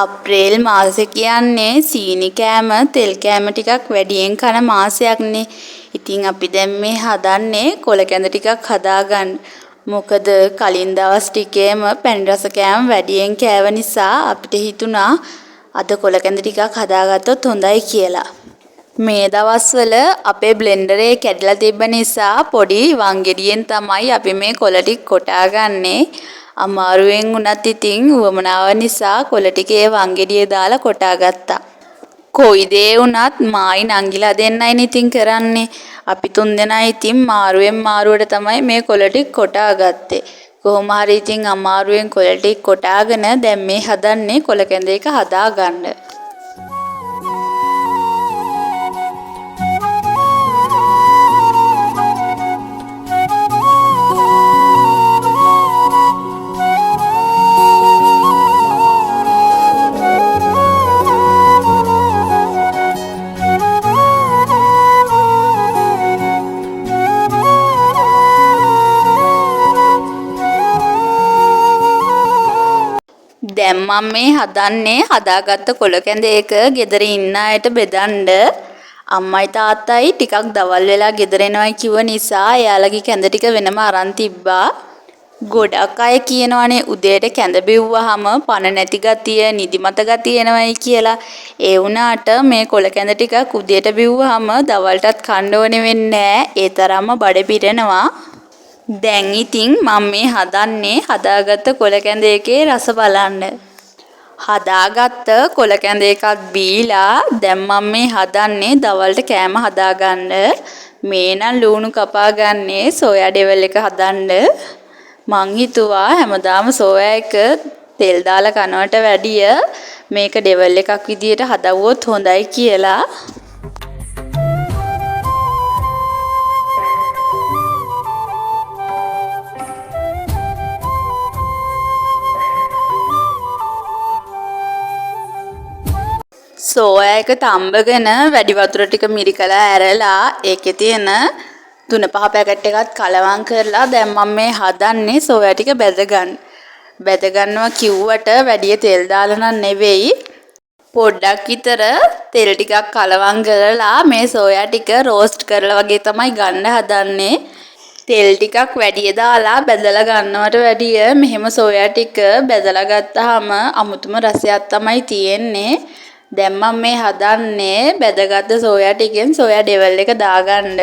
අප්‍රේල් මාසෙ කියන්නේ සීනි කෑම තෙල් කෑම ටිකක් වැඩියෙන් කන මාසයක්නේ. ඉතින් අපි දැන් මේ හදන්නේ කොළ කැඳ ටිකක් හදාගන්න. මොකද කලින් දවස් ටිකේම පැණි රස කෑම වැඩියෙන් කෑව නිසා අපිට හිතුණා අද කොළ කැඳ ටිකක් හදාගත්තොත් හොඳයි කියලා. මේ දවස්වල අපේ බ්ලෙන්ඩරේ කැඩිලා තිබ්බ නිසා පොඩි වංගෙඩියෙන් තමයි අපි මේ කොළ ටික කොටාගන්නේ. අමාරුවෙන් වුණත් ඉතින් උවමනාව නිසා කොළ ටිකේ වංගෙඩිය දාලා කොටා ගත්තා. කොයි දේ වුණත් මායි නංගිලා දෙන්නයි ඉතින් කරන්නේ. අපි තුන්දෙනා ඉතින් මාරුවෙන් මාරුවට තමයි මේ කොළ ටික කොටා ගත්තේ. කොහොම හරි ඉතින් අමාරුවෙන් කොළ ටික කොටාගෙන දැන් මේ හදන්නේ කොළ කැඳ එක හදාගන්න. දැන් මම මේ හදන්නේ හදාගත්ත කොළ කැඳ එක ගෙදර ඉන්න අයට බෙදන්න. අම්මයි තාත්තයි ටිකක් දවල් වෙලා ගෙදර එනවා කිව්ව නිසා එයාලගේ කැඳ ටික වෙනම අරන් තිබ්බා. ගොඩක් අය කියනවානේ උදේට කැඳ බිව්වහම පණ නැති ගතිය, නිදිමත ගතිය එනවයි කියලා. ඒ වුණාට මේ කොළ කැඳ ටිකක් උදේට බිව්වහම දවල්ටත් කන්න ඕනේ වෙන්නේ නැහැ. ඒ තරම්ම බඩ පිරෙනවා. දැන් ඉතින් මම මේ හදන්නේ හදාගත්ත කොළ කැඳ එකේ රස බලන්න. හදාගත්ත කොළ කැඳ එකක් බීලා දැන් මම මේ හදන්නේ දවල්ට කෑම හදාගන්න. මේ නම් ලුණු කපා ගන්නේ සෝයා ඩෙවල් එක හදන්න. මං හිතුවා හැමදාම සෝයා එක තෙල් දාලා කනවට වැඩිය මේක ඩෙවල් එකක් විදියට හදවුවොත් හොඳයි කියලා. සෝයා එක තඹගෙන වැඩි වතුර ටික මිරිකලා ඇරලා ඒකේ තියෙන 3-5 පැකට් එකත් කලවම් කරලා දැන් මම මේ හදන්නේ සෝයා ටික බෙදගන්න. බෙදගන්නවා කිව්වට වැඩි තෙල් දාලා නම් නෙවෙයි. පොඩ්ඩක් විතර තෙල් ටිකක් කලවම් කරලා මේ සෝයා ටික රෝස්ට් කරලා වගේ තමයි ගන්න හදන්නේ. තෙල් ටිකක් වැඩි දාලා බෙදලා ගන්නවට වැඩිය මෙහෙම සෝයා ටික බෙදලා ගත්තාම අමුතුම රසයක් තමයි තියෙන්නේ. දැන් මම මේ හදන්නේ බෙදගත්ත සෝයා ටිකෙන් සෝයා ඩෙවල් එක දාගන්න.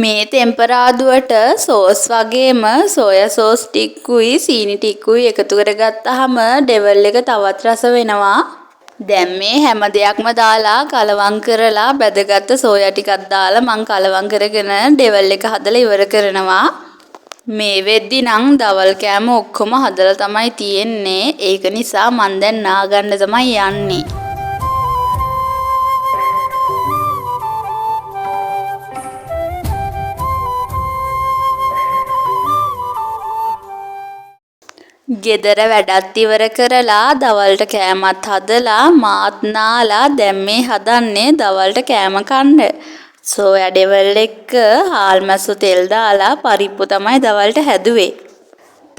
මේ තෙම්පරාදුවට සෝස් වගේම සෝයා සෝස් ටිකුයි සීනි ටිකුයි එකතු කරගත්තාම ඩෙවල් එක තවත් රස වෙනවා. දැන් මේ හැම දෙයක්ම දාලා කලවම් කරලා බෙදගත්ත සෝයා ටිකක් දාලා මං කලවම් කරගෙන ඩෙවල් එක හදලා ඉවර කරනවා. මේ වෙද්දි නම් දවල් කෑම ඔක්කොම හදලා තමයි තියෙන්නේ. ඒක නිසා මං දැන් නාගන්න තමයි යන්නේ. ගෙදර වැඩත් ඉවර කරලා දවල්ට කෑමත් හදලා මාත් නාලා දැන් මේ හදන්නේ දවල්ට කෑම කන්න. සෝයා ඩෙවල් එක හාල්මැස්සු තෙල් දාලා පරිප්පු තමයි දවල්ට හැදුවේ.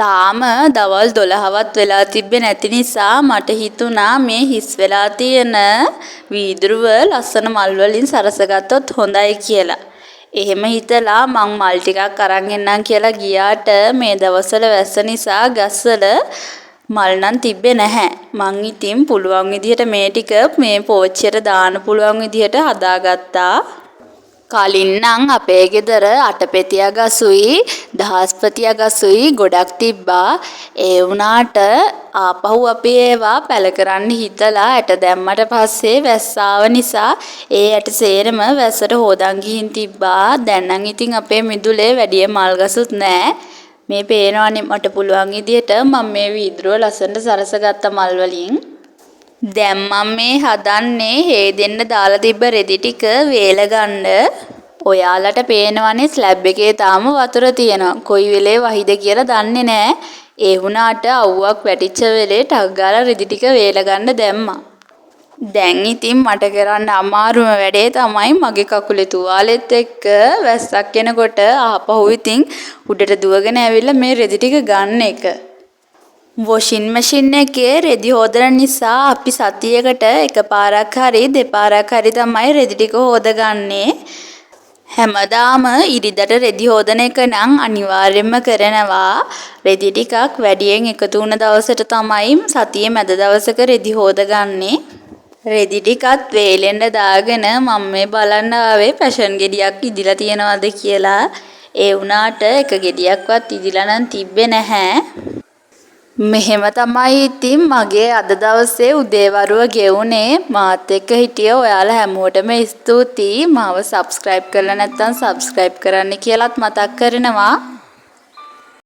තාම දවල් 12වත් වෙලා තිබ්බේ නැති නිසා මට හිතුණා මේ හිස් වෙලා තියෙන වීදුරුව ලස්සන මල් වලින් සරසගත්තොත් හොඳයි කියලා. එහෙම හිතලා මං මල් ටිකක් අරන් එන්නම් කියලා ගියාට මේ දවස්වල වැස්ස නිසා ගස්වල මල් නම් තිබ්බේ නැහැ. මං ඉතින් පුළුවන් විදිහට මේ ටික මේ පෝච්චියට දාන්න පුළුවන් විදිහට හදාගත්තා. කලින් නම් අපේ ගෙදර අටපෙතිය ගසුයි දහස්පතිය ගසුයි ගොඩක් තිබ්බා. ඒ වුණාට ආපහු අපි ඒවා පැල කරන්න හිතලා ඇට දැම්මට පස්සේ වැස්ස ආව නිසා ඒ ඇට සේරම වැස්සට හොදන් ගිහින් තිබ්බා. දැන් නම් ඉතින් අපේ මිදුලේ වැඩිය මල් ගසුත් නෑ. මේ පේනවනේ මට පුළුවන් විදියට මම මේ වීදුරුව ලස්සනට සරසගත්ත මල් වලින්. දැන් මම මේ හදන්නේ හේදෙන්න දාලා තිබ්බ රෙදි ටික වේල ගන්න. ඔයාලට පේනවනේ ස්ලැබ් එකේ තාම වතුර තියෙනවා. කොයි වෙලේ වහිද කියලා දන්නේ නැහැ. ඒ වුණාට අවුවක් වැටිච්ච වෙලේ ටක් ගාලා රෙදි ටික වේල ගන්න දැම්මා. දැන් ඉතින් මට කරන්න අමාරුම වැඩේ තමයි මගේ කකුලේ තුවාලෙත් එක්ක වැස්සක් එනකොට ආපහු ඉතින් උඩට දුවගෙන ඇවිල්ලා මේ රෙදි ටික ගන්න එක. වොෂින් මැෂින් එකේ රෙදි හොදන නිසා අපි සතියකට එකපාරක් හරි දෙපාරක් හරි තමයි රෙදි ටික හොදගන්නේ. හැමදාම ඉරිදට රෙදි හොදන එක නම් අනිවාර්යයෙන්ම කරනවා. රෙදි ටිකක් වැඩියෙන් එකතු වුණ දවසට තමයි සතියේ මැද දවසක රෙදි හොදගන්නේ. රෙදි ටිකත් වේලෙන්න දාගෙන මම මේ බලන්න ආවේ ෆැෂන් ගෙඩියක් ඉදිලා තියනවාද කියලා. ඒ වුණාට එක ගෙඩියක්වත් ඉදිලා නම් තිබ්බේ නැහැ. මෙහෙම තමයි ඉතින් මගේ අද දවසේ උදේවරුව ගෙවුනේ. මාත් එක්ක හිටිය ඔයාලා හැමෝටම ස්තුතියි. මාව subscribe කරලා නැත්නම් subscribe කරන්න කියලාත් මතක් කරනවා.